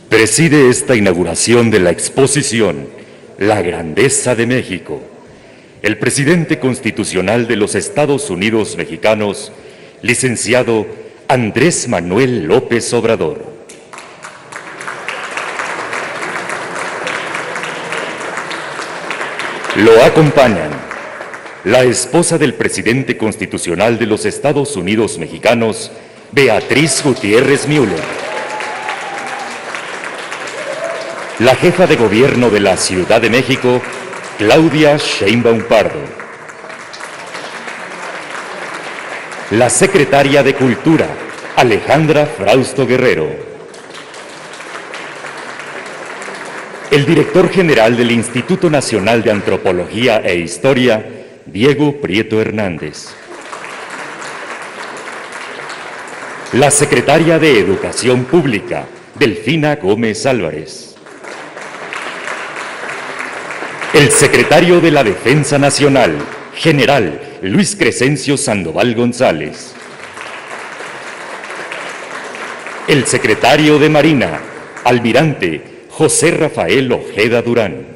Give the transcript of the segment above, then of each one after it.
Preside esta inauguración de la exposición La Grandeza de México, el presidente constitucional de los Estados Unidos mexicanos, licenciado Andrés Manuel López Obrador. Lo acompañan la esposa del presidente constitucional de los Estados Unidos mexicanos, Beatriz Gutiérrez Müller. La jefa de gobierno de la Ciudad de México, Claudia Sheinbaum Pardo. La secretaria de Cultura, Alejandra Frausto Guerrero. El director general del Instituto Nacional de Antropología e Historia, Diego Prieto Hernández. La secretaria de Educación Pública, Delfina Gómez Álvarez. El secretario de la Defensa Nacional, general Luis Crescencio Sandoval González. El secretario de Marina, almirante José Rafael Ojeda Durán.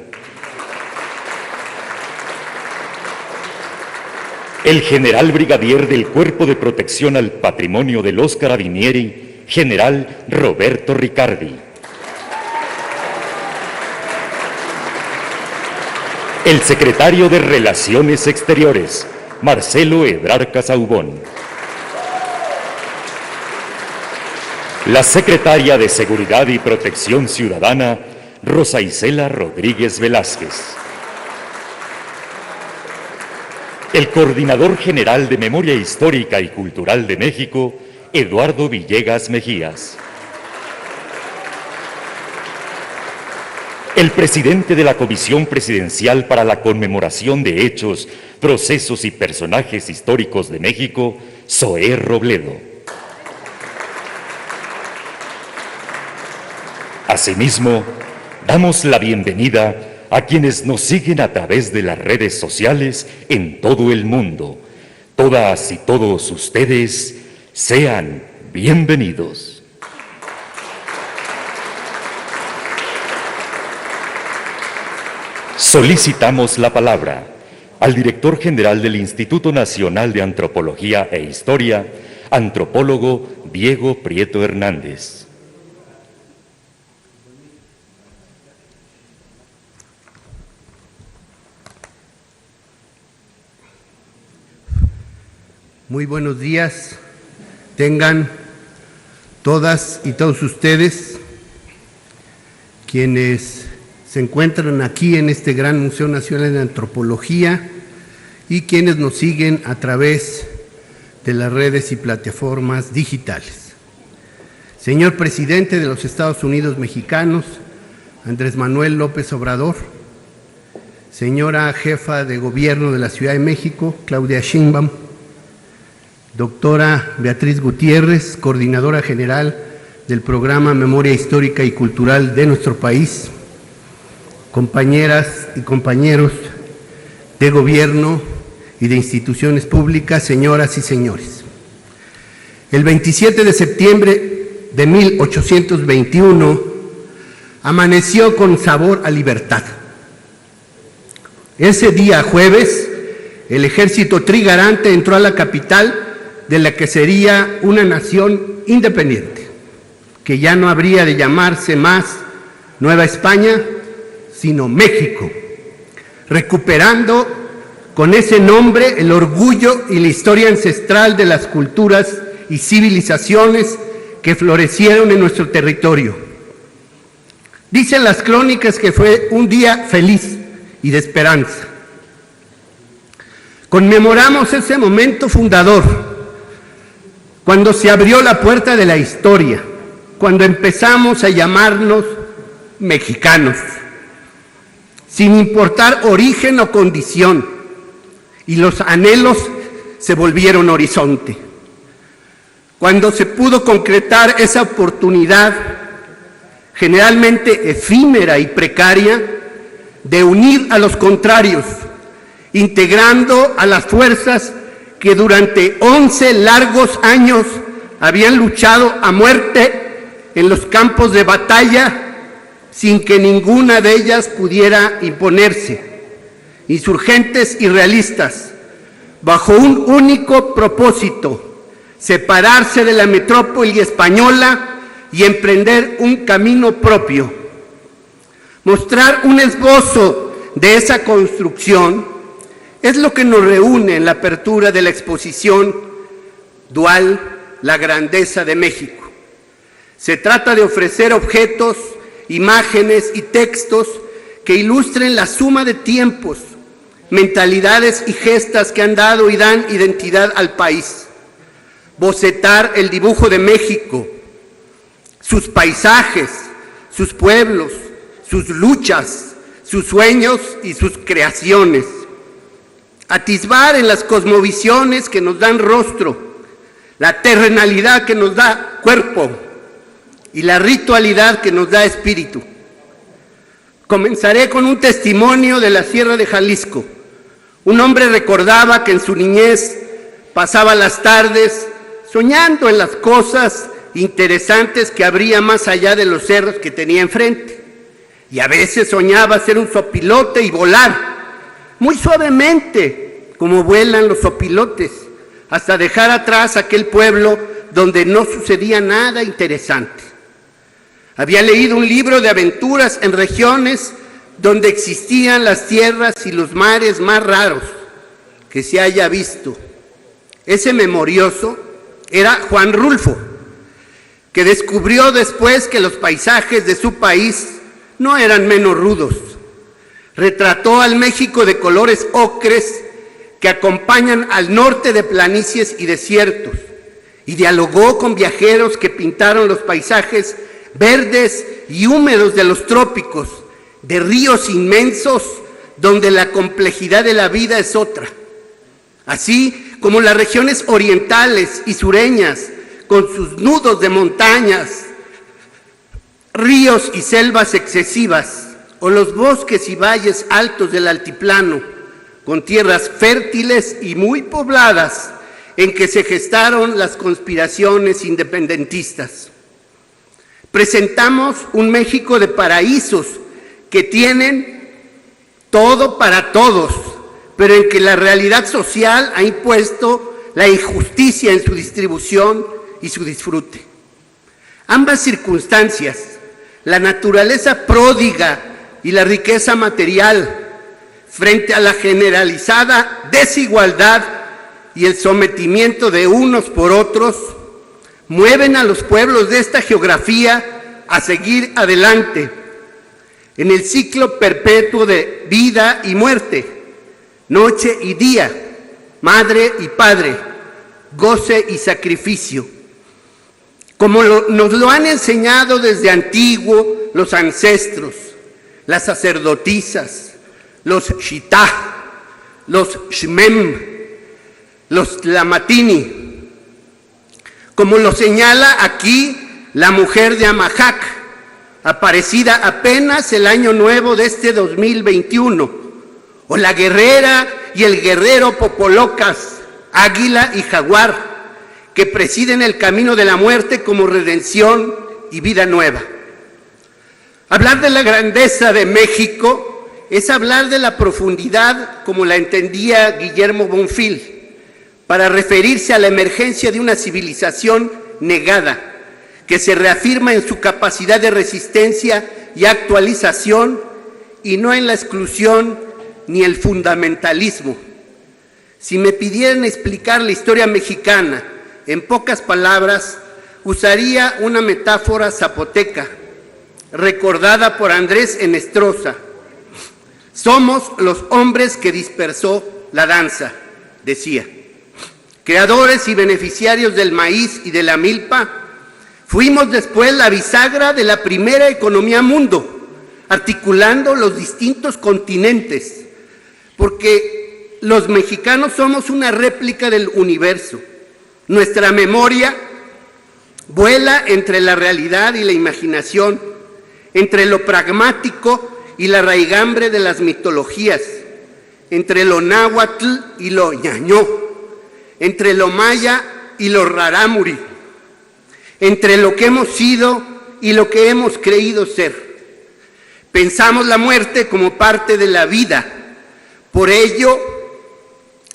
El general brigadier del Cuerpo de Protección al Patrimonio de los Carabinieri, general Roberto Ricardi. El secretario de Relaciones Exteriores, Marcelo Ebrard Casaubon. La secretaria de Seguridad y Protección Ciudadana, Rosa Isela Rodríguez Velázquez. El coordinador general de Memoria Histórica y Cultural de México, Eduardo Villegas Mejías. El presidente de la Comisión Presidencial para la Conmemoración de Hechos, Procesos y Personajes Históricos de México, Zoé Robledo. Asimismo, damos la bienvenida a quienes nos siguen a través de las redes sociales en todo el mundo. Todas y todos ustedes, sean bienvenidos. Solicitamos la palabra al director general del Instituto Nacional de Antropología e Historia, antropólogo Diego Prieto Hernández. Muy buenos días, tengan todas y todos ustedes quienes se encuentran aquí en este gran Museo Nacional de Antropología y quienes nos siguen a través de las redes y plataformas digitales. Señor Presidente de los Estados Unidos mexicanos, Andrés Manuel López Obrador, señora Jefa de Gobierno de la Ciudad de México, Claudia Sheinbaum, doctora Beatriz Gutiérrez, Coordinadora General del Programa Memoria Histórica y Cultural de nuestro país, compañeras y compañeros de gobierno y de instituciones públicas, señoras y señores. El 27 de septiembre de 1821 amaneció con sabor a libertad. Ese día jueves, el ejército trigarante entró a la capital de la que sería una nación independiente, que ya no habría de llamarse más Nueva España, sino México, recuperando con ese nombre el orgullo y la historia ancestral de las culturas y civilizaciones que florecieron en nuestro territorio. Dicen las crónicas que fue un día feliz y de esperanza. Conmemoramos ese momento fundador, cuando se abrió la puerta de la historia, cuando empezamos a llamarnos mexicanos, sin importar origen o condición, y los anhelos se volvieron horizonte. Cuando se pudo concretar esa oportunidad, generalmente efímera y precaria, de unir a los contrarios, integrando a las fuerzas que durante 11 largos años habían luchado a muerte en los campos de batalla sin que ninguna de ellas pudiera imponerse. Insurgentes y realistas, bajo un único propósito: separarse de la metrópoli española y emprender un camino propio. Mostrar un esbozo de esa construcción es lo que nos reúne en la apertura de la exposición dual La Grandeza de México. Se trata de ofrecer objetos, imágenes y textos que ilustren la suma de tiempos, mentalidades y gestas que han dado y dan identidad al país. Bocetar el dibujo de México, sus paisajes, sus pueblos, sus luchas, sus sueños y sus creaciones. Atisbar en las cosmovisiones que nos dan rostro, la terrenalidad que nos da cuerpo y la ritualidad que nos da espíritu. Comenzaré con un testimonio de la Sierra de Jalisco. Un hombre recordaba que en su niñez pasaba las tardes soñando en las cosas interesantes que habría más allá de los cerros que tenía enfrente. Y a veces soñaba ser un zopilote y volar, muy suavemente, como vuelan los zopilotes, hasta dejar atrás aquel pueblo donde no sucedía nada interesante. Había leído un libro de aventuras en regiones donde existían las tierras y los mares más raros que se haya visto. Ese memorioso era Juan Rulfo, que descubrió después que los paisajes de su país no eran menos rudos. Retrató al México de colores ocres que acompañan al norte de planicies y desiertos, y dialogó con viajeros que pintaron los paisajes verdes y húmedos de los trópicos, de ríos inmensos donde la complejidad de la vida es otra, así como las regiones orientales y sureñas con sus nudos de montañas, ríos y selvas excesivas, o los bosques y valles altos del altiplano, con tierras fértiles y muy pobladas en que se gestaron las conspiraciones independentistas. Presentamos un México de paraísos que tienen todo para todos, pero en que la realidad social ha impuesto la injusticia en su distribución y su disfrute. Ambas circunstancias, la naturaleza pródiga y la riqueza material, frente a la generalizada desigualdad y el sometimiento de unos por otros, mueven a los pueblos de esta geografía a seguir adelante en el ciclo perpetuo de vida y muerte, noche y día, madre y padre, goce y sacrificio. Como nos lo han enseñado desde antiguo los ancestros, las sacerdotisas, los Shitá, los Shmem, los Tlamatini, como lo señala aquí la mujer de Amajac, aparecida apenas el año nuevo de este 2021, o la guerrera y el guerrero Popolocas, águila y jaguar, que presiden el camino de la muerte como redención y vida nueva. Hablar de la grandeza de México es hablar de la profundidad como la entendía Guillermo Bonfil, para referirse a la emergencia de una civilización negada, que se reafirma en su capacidad de resistencia y actualización, y no en la exclusión ni el fundamentalismo. Si me pidieran explicar la historia mexicana en pocas palabras, usaría una metáfora zapoteca, recordada por Andrés Enestrosa. Somos los hombres que dispersó la danza, decía. Creadores y beneficiarios del maíz y de la milpa, fuimos después la bisagra de la primera economía mundo, articulando los distintos continentes, porque los mexicanos somos una réplica del universo. Nuestra memoria vuela entre la realidad y la imaginación, entre lo pragmático y la raigambre de las mitologías, entre lo náhuatl y lo ñañó, entre lo maya y lo rarámuri, entre lo que hemos sido y lo que hemos creído ser. Pensamos la muerte como parte de la vida. Por ello,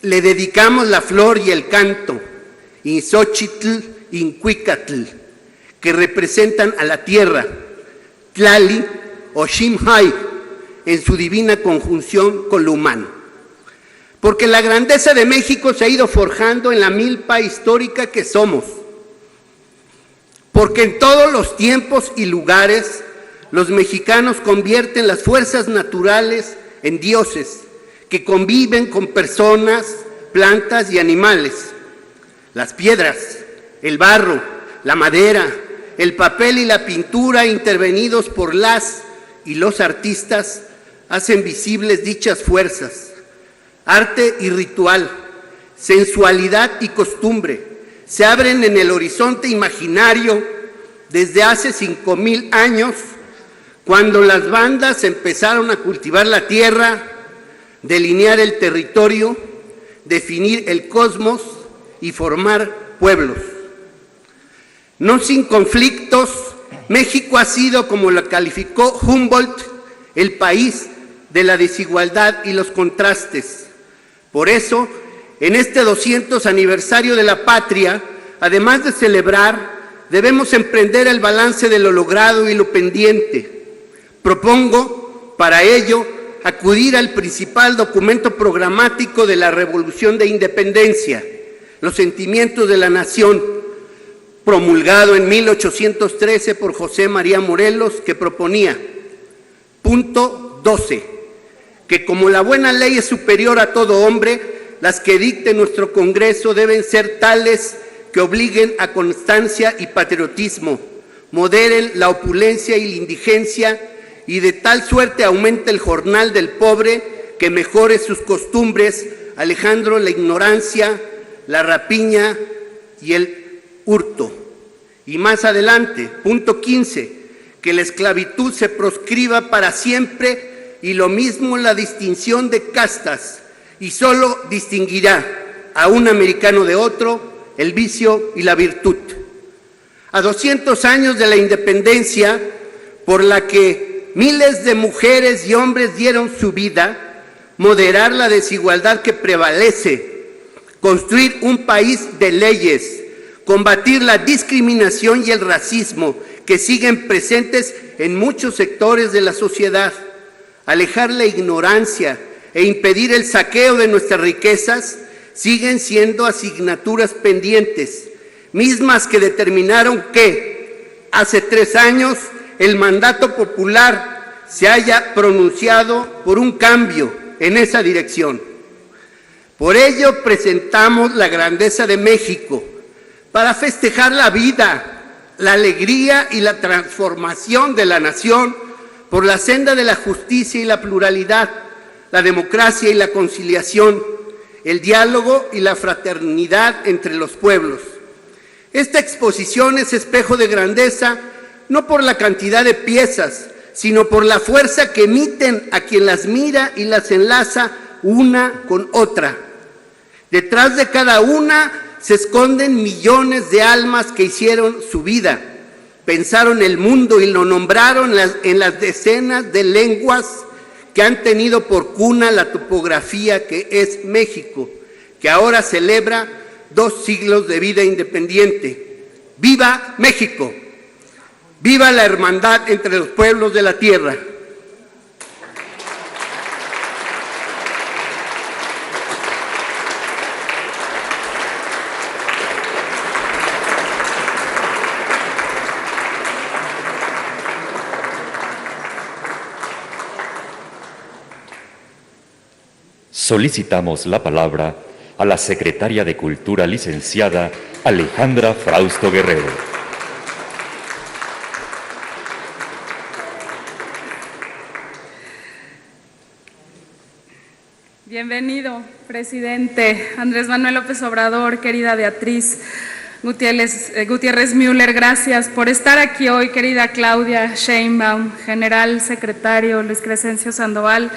le dedicamos la flor y el canto, Inxochitl, Incuicatl, que representan a la tierra, Tlali o Ximhay, en su divina conjunción con lo humano. Porque la grandeza de México se ha ido forjando en la milpa histórica que somos. Porque en todos los tiempos y lugares, los mexicanos convierten las fuerzas naturales en dioses, que conviven con personas, plantas y animales. Las piedras, el barro, la madera, el papel y la pintura, intervenidos por las y los artistas, hacen visibles dichas fuerzas. Arte y ritual, sensualidad y costumbre, se abren en el horizonte imaginario desde hace 5,000 años, cuando las bandas empezaron a cultivar la tierra, delinear el territorio, definir el cosmos y formar pueblos. No sin conflictos, México ha sido, como lo calificó Humboldt, el país de la desigualdad y los contrastes. Por eso, en este 200 aniversario de la patria, además de celebrar, debemos emprender el balance de lo logrado y lo pendiente. Propongo, para ello, acudir al principal documento programático de la Revolución de Independencia, Los Sentimientos de la Nación, promulgado en 1813 por José María Morelos, que proponía, punto 12, que como la buena ley es superior a todo hombre, las que dicte nuestro Congreso deben ser tales que obliguen a constancia y patriotismo, moderen la opulencia y la indigencia, y de tal suerte aumente el jornal del pobre que mejore sus costumbres, alejando la ignorancia, la rapiña y el hurto. Y más adelante, punto 15, que la esclavitud se proscriba para siempre, y lo mismo la distinción de castas, y solo distinguirá a un americano de otro el vicio y la virtud. A 200 años de la independencia, por la que miles de mujeres y hombres dieron su vida, moderar la desigualdad que prevalece, construir un país de leyes, combatir la discriminación y el racismo que siguen presentes en muchos sectores de la sociedad, alejar la ignorancia e impedir el saqueo de nuestras riquezas, siguen siendo asignaturas pendientes, mismas que determinaron que hace 3 años el mandato popular se haya pronunciado por un cambio en esa dirección. Por ello presentamos la grandeza de México, para festejar la vida, la alegría y la transformación de la nación por la senda de la justicia y la pluralidad, la democracia y la conciliación, el diálogo y la fraternidad entre los pueblos. Esta exposición es espejo de grandeza, no por la cantidad de piezas, sino por la fuerza que emiten a quien las mira y las enlaza una con otra. Detrás de cada una se esconden millones de almas que hicieron su vida, pensaron el mundo y lo nombraron en las decenas de lenguas que han tenido por cuna la topografía que es México, que ahora celebra 2 siglos de vida independiente. ¡Viva México! ¡Viva la hermandad entre los pueblos de la tierra! Solicitamos la palabra a la secretaria de Cultura, licenciada Alejandra Frausto Guerrero. Bienvenido, presidente Andrés Manuel López Obrador, querida Beatriz Gutiérrez Müller, gracias por estar aquí hoy, querida Claudia Sheinbaum, general secretario Luis Crescencio Sandoval,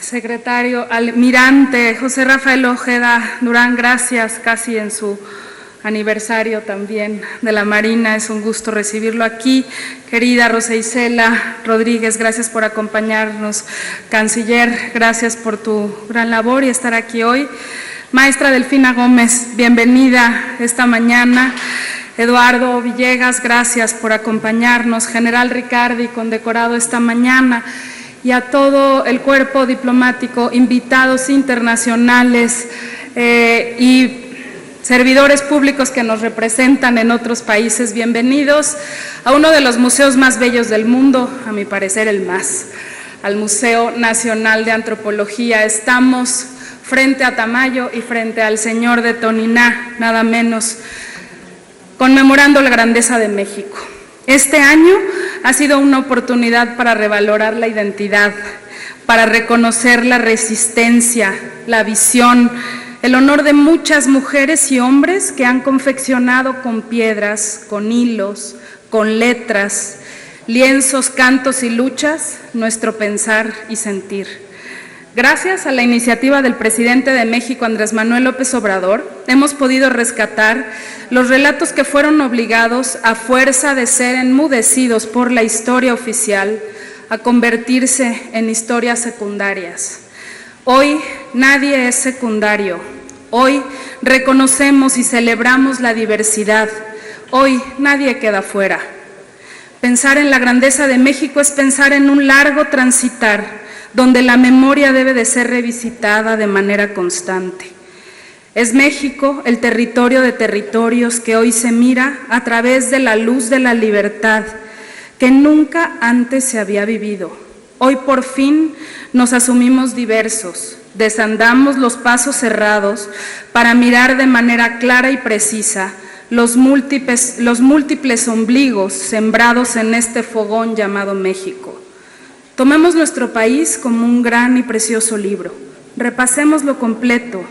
secretario almirante José Rafael Ojeda Durán, gracias, casi en su aniversario también de la Marina. Es un gusto recibirlo aquí. Querida Rosa Isela Rodríguez, gracias por acompañarnos. Canciller, gracias por tu gran labor y estar aquí hoy. Maestra Delfina Gómez, bienvenida esta mañana. Eduardo Villegas, gracias por acompañarnos. General Ricardi, condecorado esta mañana. Y a todo el cuerpo diplomático, invitados internacionales y servidores públicos que nos representan en otros países, bienvenidos a uno de los museos más bellos del mundo, a mi parecer el más, al Museo Nacional de Antropología. Estamos frente a Tamayo y frente al Señor de Toniná, nada menos, conmemorando la grandeza de México. Este año ha sido una oportunidad para revalorar la identidad, para reconocer la resistencia, la visión, el honor de muchas mujeres y hombres que han confeccionado con piedras, con hilos, con letras, lienzos, cantos y luchas nuestro pensar y sentir. Gracias a la iniciativa del presidente de México, Andrés Manuel López Obrador, hemos podido rescatar los relatos que fueron obligados, a fuerza de ser enmudecidos por la historia oficial, a convertirse en historias secundarias. Hoy nadie es secundario. Hoy reconocemos y celebramos la diversidad. Hoy nadie queda fuera. Pensar en la grandeza de México es pensar en un largo transitar, donde la memoria debe de ser revisitada de manera constante. Es México el territorio de territorios que hoy se mira a través de la luz de la libertad que nunca antes se había vivido. Hoy por fin nos asumimos diversos, desandamos los pasos cerrados para mirar de manera clara y precisa los múltiples ombligos sembrados en este fogón llamado México. Tomemos nuestro país como un gran y precioso libro, repasémoslo completo,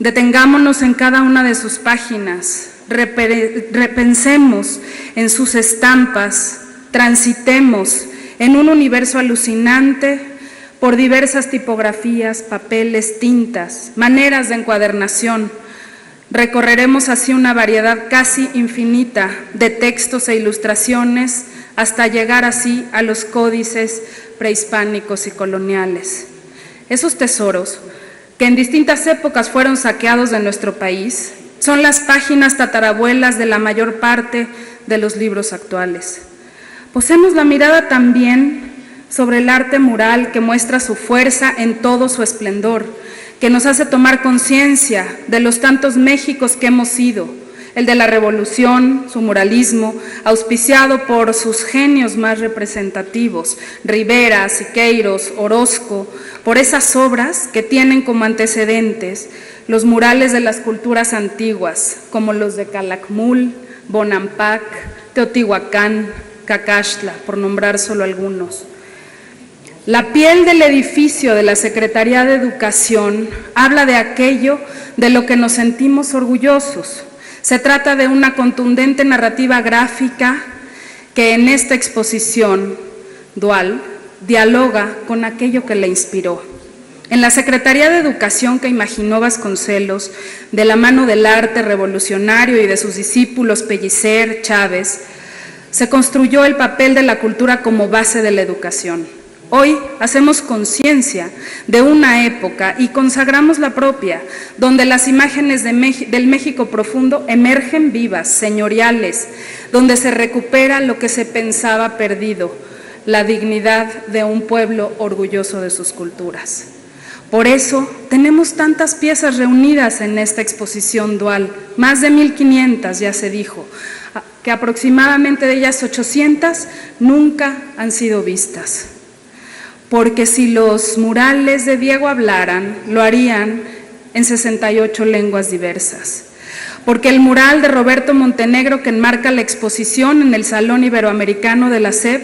detengámonos en cada una de sus páginas, repensemos en sus estampas, transitemos en un universo alucinante por diversas tipografías, papeles, tintas, maneras de encuadernación. Recorreremos así una variedad casi infinita de textos e ilustraciones hasta llegar así a los códices prehispánicos y coloniales. Esos tesoros, que en distintas épocas fueron saqueados de nuestro país, son las páginas tatarabuelas de la mayor parte de los libros actuales. Posemos la mirada también sobre el arte mural que muestra su fuerza en todo su esplendor, que nos hace tomar conciencia de los tantos Méxicos que hemos sido, el de la Revolución, su muralismo, auspiciado por sus genios más representativos, Rivera, Siqueiros, Orozco, por esas obras que tienen como antecedentes los murales de las culturas antiguas, como los de Calakmul, Bonampak, Teotihuacán, Cacaxtla, por nombrar solo algunos. La piel del edificio de la Secretaría de Educación habla de aquello de lo que nos sentimos orgullosos. Se trata de una contundente narrativa gráfica que en esta exposición dual dialoga con aquello que le inspiró. En la Secretaría de Educación que imaginó Vasconcelos, de la mano del arte revolucionario y de sus discípulos Pellicer, Chávez, se construyó el papel de la cultura como base de la educación. Hoy hacemos conciencia de una época y consagramos la propia, donde las imágenes del México profundo emergen vivas, señoriales, donde se recupera lo que se pensaba perdido, la dignidad de un pueblo orgulloso de sus culturas. Por eso tenemos tantas piezas reunidas en esta exposición dual, más de 1,500 ya se dijo, que aproximadamente de ellas 800 nunca han sido vistas. Porque si los murales de Diego hablaran, lo harían en 68 lenguas diversas. Porque el mural de Roberto Montenegro que enmarca la exposición en el Salón Iberoamericano de la SEP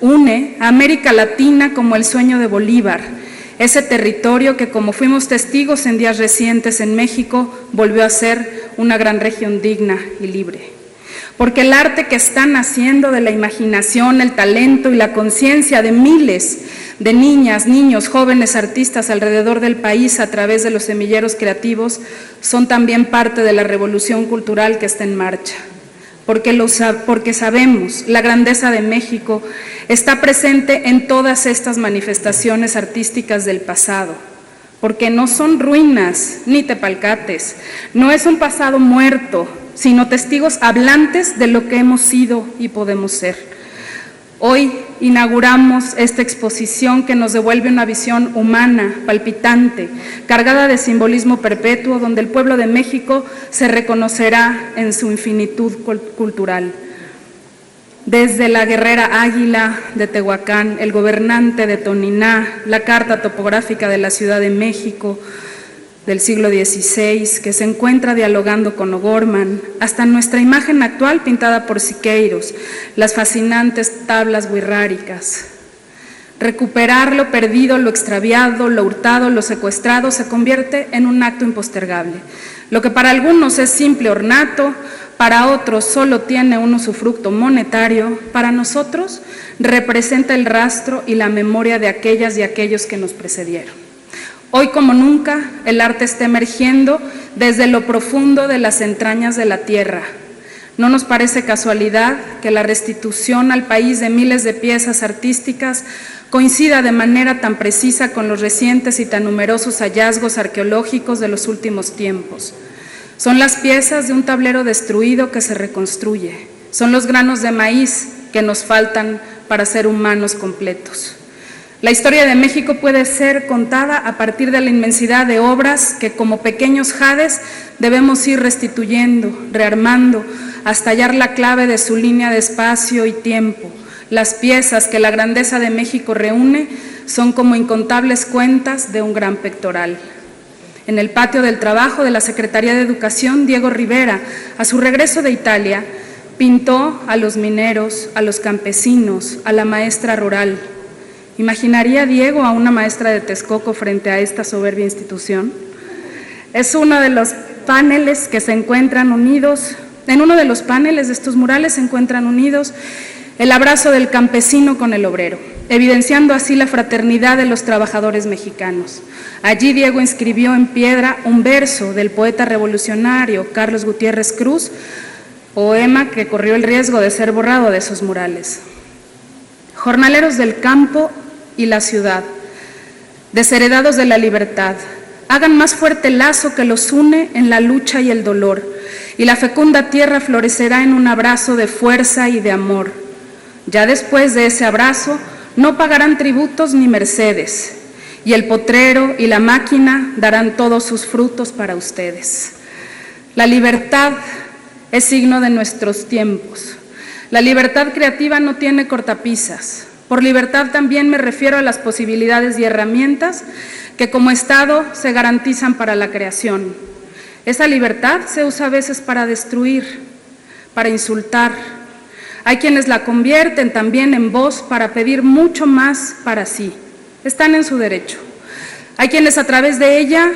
une a América Latina como el sueño de Bolívar, ese territorio que, como fuimos testigos en días recientes en México, volvió a ser una gran región digna y libre. porque el arte que está naciendo de la imaginación, el talento y la conciencia de miles de niñas, niños, jóvenes artistas alrededor del país a través de los semilleros creativos son también parte de la revolución cultural que está en marcha. Porque sabemos, la grandeza de México está presente en todas estas manifestaciones artísticas del pasado, porque no son ruinas ni tepalcates, no es un pasado muerto, sino testigos hablantes de lo que hemos sido y podemos ser. Hoy inauguramos esta exposición que nos devuelve una visión humana, palpitante, cargada de simbolismo perpetuo, donde el pueblo de México se reconocerá en su infinitud cultural. Desde la guerrera águila de Tehuacán, el gobernante de Toniná, la carta topográfica de la Ciudad de México del siglo XVI, que se encuentra dialogando con O'Gorman, hasta nuestra imagen actual pintada por Siqueiros, las fascinantes tablas wixárikas. Recuperar lo perdido, lo extraviado, lo hurtado, lo secuestrado se convierte en un acto impostergable. Lo que para algunos es simple ornato, para otros solo tiene un usufructo monetario, para nosotros representa el rastro y la memoria de aquellas y aquellos que nos precedieron. Hoy como nunca, el arte está emergiendo desde lo profundo de las entrañas de la tierra. No nos parece casualidad que la restitución al país de miles de piezas artísticas coincida de manera tan precisa con los recientes y tan numerosos hallazgos arqueológicos de los últimos tiempos. Son las piezas de un tablero destruido que se reconstruye. Son los granos de maíz que nos faltan para ser humanos completos. La historia de México puede ser contada a partir de la inmensidad de obras que como pequeños jades debemos ir restituyendo, rearmando, hasta hallar la clave de su línea de espacio y tiempo. Las piezas que la grandeza de México reúne son como incontables cuentas de un gran pectoral. En el patio del trabajo de la Secretaría de Educación, Diego Rivera, a su regreso de Italia, pintó a los mineros, a los campesinos, a la maestra rural. ¿Imaginaría Diego a una maestra de Texcoco frente a esta soberbia institución? Es uno de los paneles que se encuentran unidos, en uno de los paneles de estos murales se encuentran unidos el abrazo del campesino con el obrero, evidenciando así la fraternidad de los trabajadores mexicanos. Allí Diego inscribió en piedra un verso del poeta revolucionario Carlos Gutiérrez Cruz, poema que corrió el riesgo de ser borrado de esos murales. Jornaleros del campo y la ciudad, desheredados de la libertad, hagan más fuerte el lazo que los une en la lucha y el dolor, y la fecunda tierra florecerá en un abrazo de fuerza y de amor. Ya después de ese abrazo no pagarán tributos ni mercedes, y el potrero y la máquina darán todos sus frutos para ustedes. La libertad es signo de nuestros tiempos. La libertad creativa no tiene cortapisas. Por libertad también me refiero a las posibilidades y herramientas que como Estado se garantizan para la creación. Esa libertad se usa a veces para destruir, para insultar. Hay quienes la convierten también en voz para pedir mucho más para sí. Están en su derecho. Hay quienes a través de ella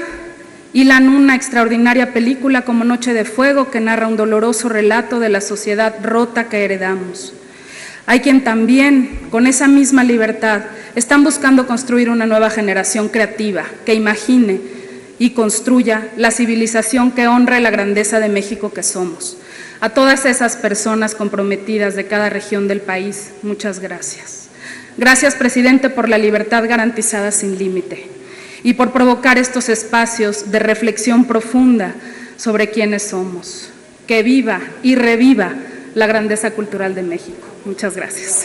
hilan una extraordinaria película como Noche de Fuego que narra un doloroso relato de la sociedad rota que heredamos. Hay quien también, con esa misma libertad, están buscando construir una nueva generación creativa que imagine y construya la civilización que honre la grandeza de México que somos. A todas esas personas comprometidas de cada región del país, muchas gracias. Gracias, presidente, por la libertad garantizada sin límite y por provocar estos espacios de reflexión profunda sobre quiénes somos. Que viva y reviva la grandeza cultural de México. Muchas gracias.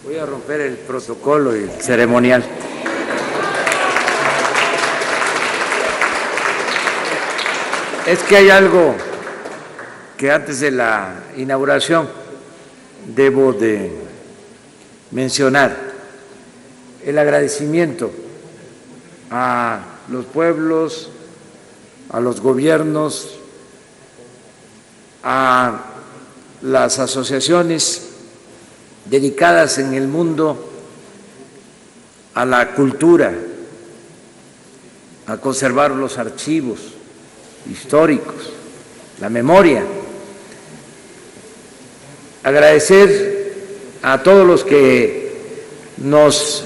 Voy a romper el protocolo y el ceremonial. Es que hay algo que antes de la inauguración debo de mencionar: el agradecimiento a los pueblos, a los gobiernos, a las asociaciones dedicadas en el mundo a la cultura, a conservar los archivos históricos, la memoria. Agradecer a todos los que nos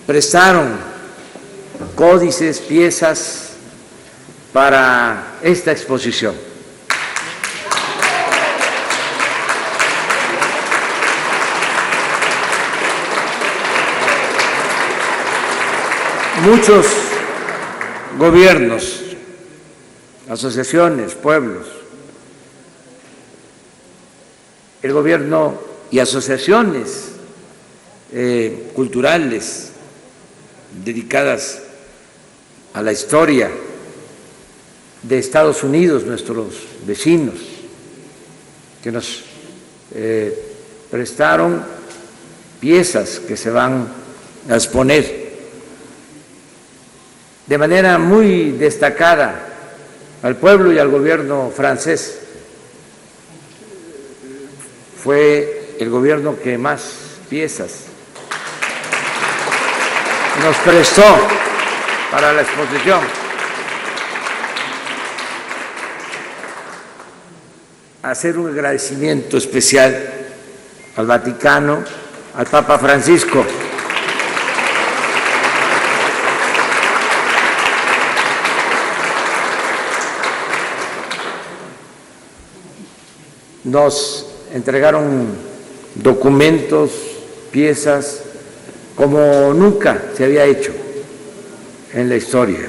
prestaron códices, piezas para esta exposición. Muchos gobiernos, asociaciones, pueblos, el gobierno y asociaciones culturales dedicadas a la historia de Estados Unidos, nuestros vecinos, que nos prestaron piezas que se van a exponer de manera muy destacada al pueblo y al gobierno francés. Fue el gobierno que más piezas nos prestó para la exposición. Hacer un agradecimiento especial al Vaticano, al Papa Francisco, nos entregaron documentos, piezas, como nunca se había hecho en la historia.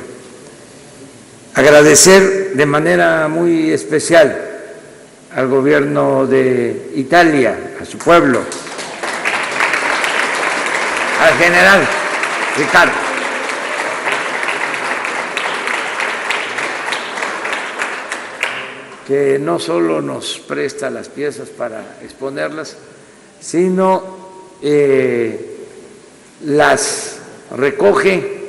Agradecer de manera muy especial al gobierno de Italia, a su pueblo, al general Ricardo, que no solo nos presta las piezas para exponerlas, sino las recoge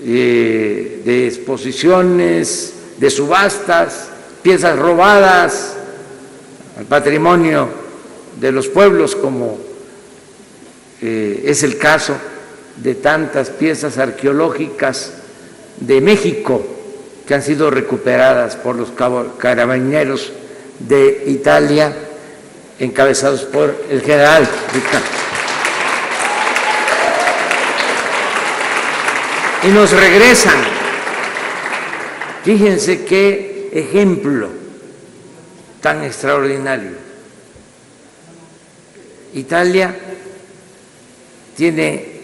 de exposiciones, de subastas, piezas robadas al patrimonio de los pueblos, como es el caso de tantas piezas arqueológicas de México que han sido recuperadas por los carabineros de Italia, encabezados por el general Ricardo. Y nos regresan. Fíjense qué ejemplo tan extraordinario. Italia tiene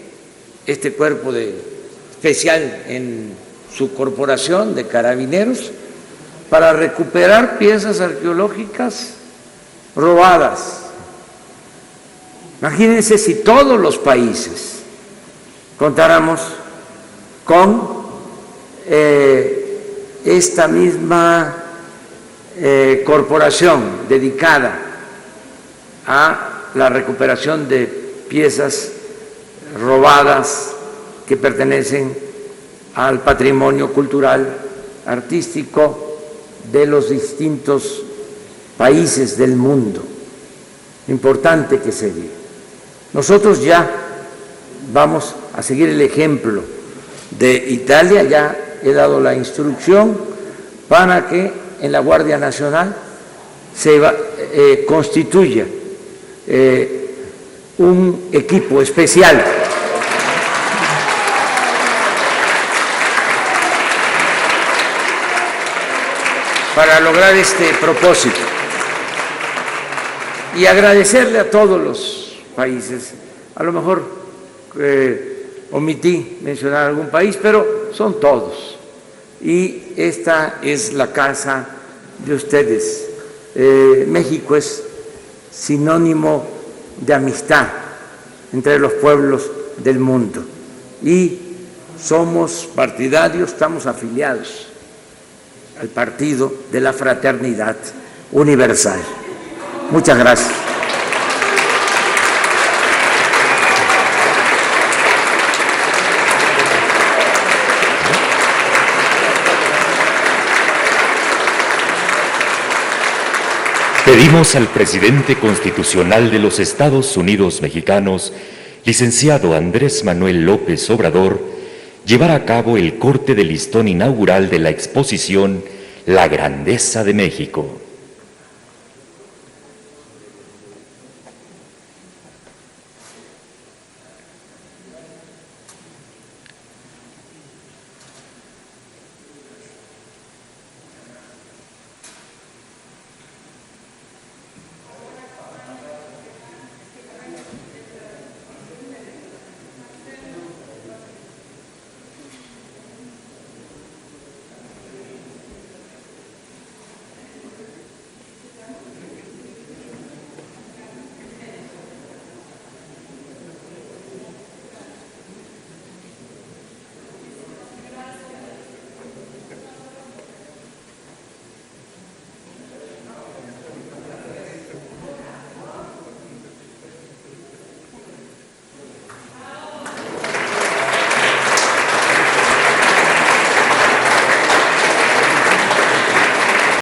este cuerpo especial en su corporación de carabineros para recuperar piezas arqueológicas robadas. Imagínense si todos los países contáramos con esta misma corporación dedicada a la recuperación de piezas robadas que pertenecen al patrimonio cultural, artístico de los distintos países del mundo. Importante que se diga. Nosotros ya vamos a seguir el ejemplo de Italia, ya he dado la instrucción para que en la Guardia Nacional se constituya un equipo especial para lograr este propósito. Y agradecerle a todos los países. A lo mejor omití mencionar algún país, pero son todos. Y esta es la casa de ustedes. México es sinónimo de amistad entre los pueblos del mundo. Y somos partidarios, estamos afiliados al Partido de la Fraternidad Universal. Muchas gracias. Pedimos Pedimos al presidente constitucional de los Estados Unidos mexicanos, licenciado Andrés Manuel López Obrador, llevar a cabo el corte de listón inaugural de la exposición La Grandeza de México.